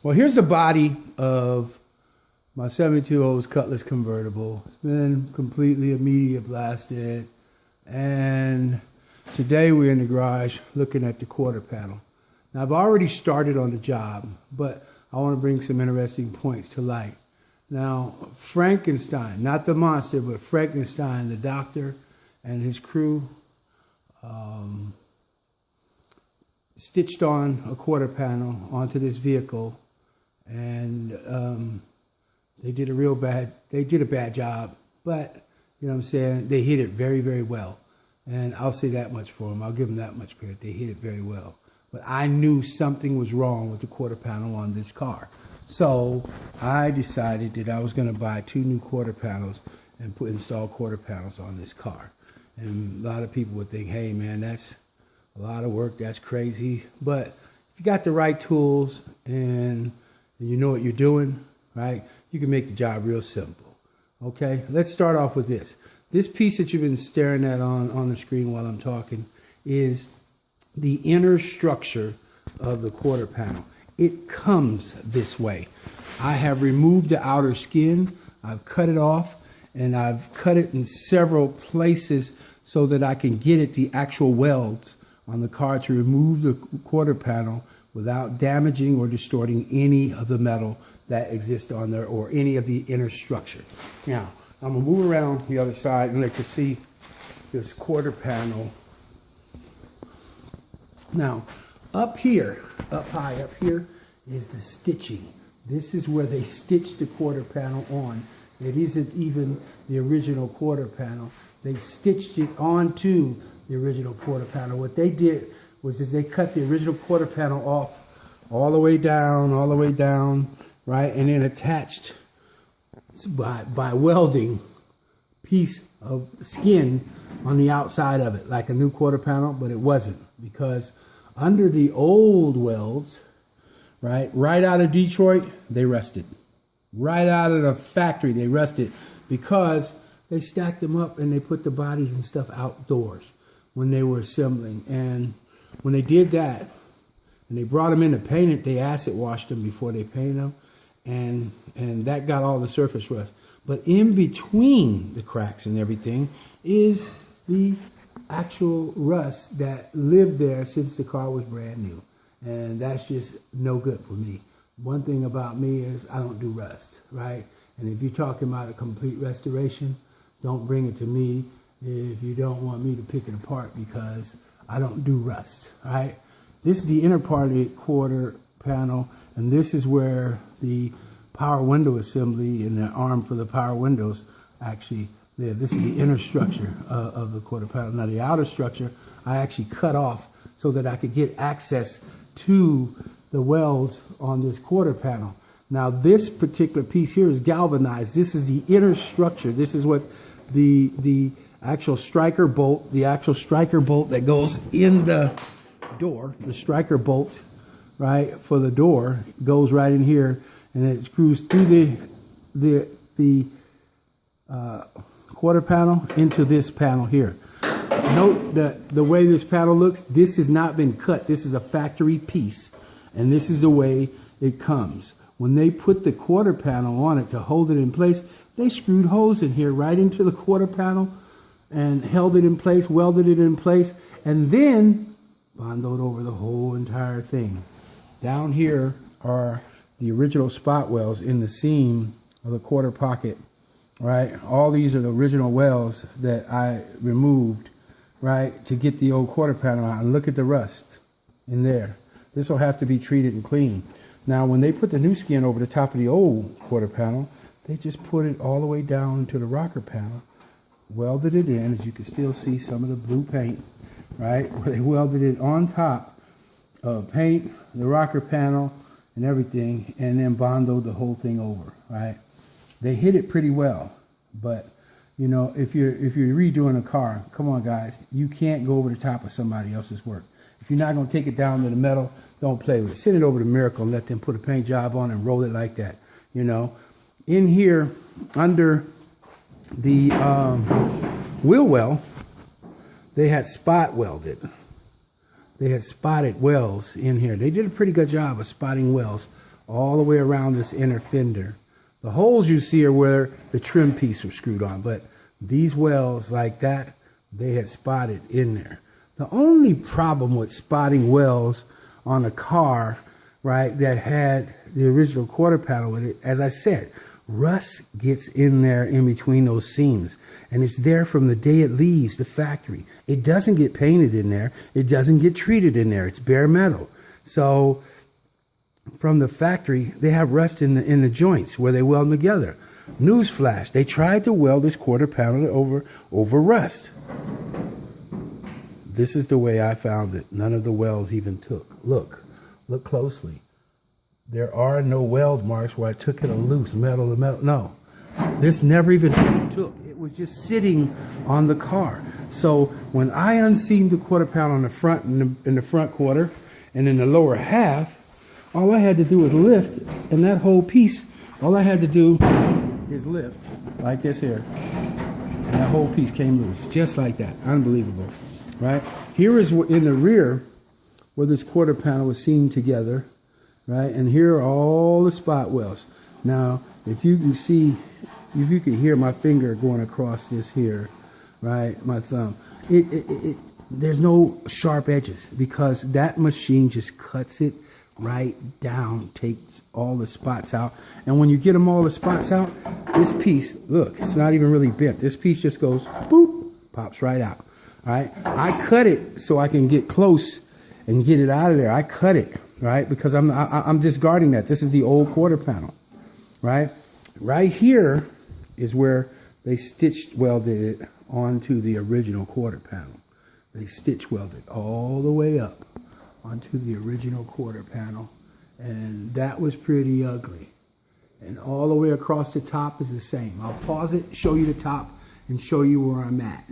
Well, here's the body of my 72 O's Cutlass convertible. It's been completely immediate blasted. And today we're in the garage looking at the quarter panel. Now, I've already started on the job, but I want to bring some interesting points to light. Now, Frankenstein, not the monster, but Frankenstein, the doctor and his crew, stitched on a quarter panel onto this vehicle, and they did a bad job, but you know what I'm saying, they hit it very, very well. And I'll say that much for them. I'll give them that much credit. They hit it very well. But I knew something was wrong with the quarter panel on this car. So I decided that I was going to buy 2 new quarter panels and install quarter panels on this car. And a lot of people would think, hey man, that's a lot of work, that's crazy. But if you got the right tools and you know what you're doing, right, you can make the job real simple. Okay, let's start off with this. This piece that you've been staring at on the screen while I'm talking is the inner structure of the quarter panel. It comes this way. I have removed the outer skin, I've cut it off, and I've cut it in several places so that I can get at the actual welds on the car to remove the quarter panel without damaging or distorting any of the metal that exists on there or any of the inner structure. Now, I'm gonna move around the other side and let you see this quarter panel. Now, up here, up high up here, is the stitching. This is where they stitched the quarter panel on. It isn't even the original quarter panel. They stitched it onto the original quarter panel. What they did was that they cut the original quarter panel off all the way down, right? And then attached by welding piece of skin on the outside of it, like a new quarter panel, but it wasn't, because under the old welds, right out of Detroit, they rusted. Right out of the factory, they rusted because they stacked them up and they put the bodies and stuff outdoors when they were assembling. And when they did that, and they brought them in to paint it, they acid washed them before they painted them, and that got all the surface rust. But in between the cracks and everything is the actual rust that lived there since the car was brand new. And that's just no good for me. One thing about me is I don't do rust, right? And if you're talking about a complete restoration, don't bring it to me if you don't want me to pick it apart, because I don't do rust, right? This is the inner part of the quarter panel, and this is where the power window assembly and the arm for the power windows actually live. This is the inner structure of the quarter panel. Now the outer structure I actually cut off so that I could get access to the welds on this quarter panel. Now this particular piece here is galvanized. This is the inner structure. This is what the actual striker bolt, that goes in the door, the striker bolt, right, for the door goes right in here, and it screws through the quarter panel into this panel here. Note that the way this panel looks, this has not been cut. This is a factory piece, and this is the way it comes. When they put the quarter panel on it to hold it in place, they screwed holes in here right into the quarter panel and held it in place, welded it in place, and then bondoed over the whole entire thing. Down here are the original spot welds in the seam of the quarter pocket, right? All these are the original welds that I removed, right, to get the old quarter panel out. And look at the rust in there. This will have to be treated and cleaned. Now, when they put the new skin over the top of the old quarter panel, they just put it all the way down to the rocker panel, welded it in, as you can still see some of the blue paint, right, where they welded it on top of paint, the rocker panel, and everything, and then bondoed the whole thing over, right? They hit it pretty well, but you know, if you're redoing a car, come on guys, you can't go over the top of somebody else's work. If you're not going to take it down to the metal, don't play with it. Send it over to Miracle and let them put a paint job on and roll it like that. You know, in here under the wheel well, they had spot welded. They had spotted wells in here. They did a pretty good job of spotting wells all the way around this inner fender. The holes you see are where the trim piece was screwed on, but these welds like that, they had spotted in there. The only problem with spotting welds on a car, right, that had the original quarter panel with it, as I said, rust gets in there in between those seams, and it's there from the day it leaves the factory. It doesn't get painted in there. It doesn't get treated in there. It's bare metal. So from the factory, they have rust in the joints where they weld them together. Newsflash, they tried to weld this quarter panel over rust. This is the way I found it. None of the welds even took. Look closely. There are no weld marks where I took it a loose, metal to metal. No, this never even took. It was just sitting on the car. So when I unseamed the quarter panel on the front, in the front quarter, and in the lower half, all I had to do was lift, and that whole piece, all I had to do is lift, like this here. And that whole piece came loose, just like that. Unbelievable, right? Here is in the rear, where this quarter panel was seamed together, right? And here are all the spot welds. Now, if you can see, if you can hear my finger going across this here, right, my thumb, there's no sharp edges because that machine just cuts it right down, takes all the spots out. And when you get them all the spots out, this piece, look, it's not even really bent. This piece just goes, boop, pops right out, all right? I cut it so I can get close and get it out of there. I cut it, right, because I'm discarding that. This is the old quarter panel, right? Right here is where they welded it onto the original quarter panel. They stitch welded all the way up onto the original quarter panel, and that was pretty ugly. And all the way across the top is the same. I'll pause it, show you the top, and show you where I'm at.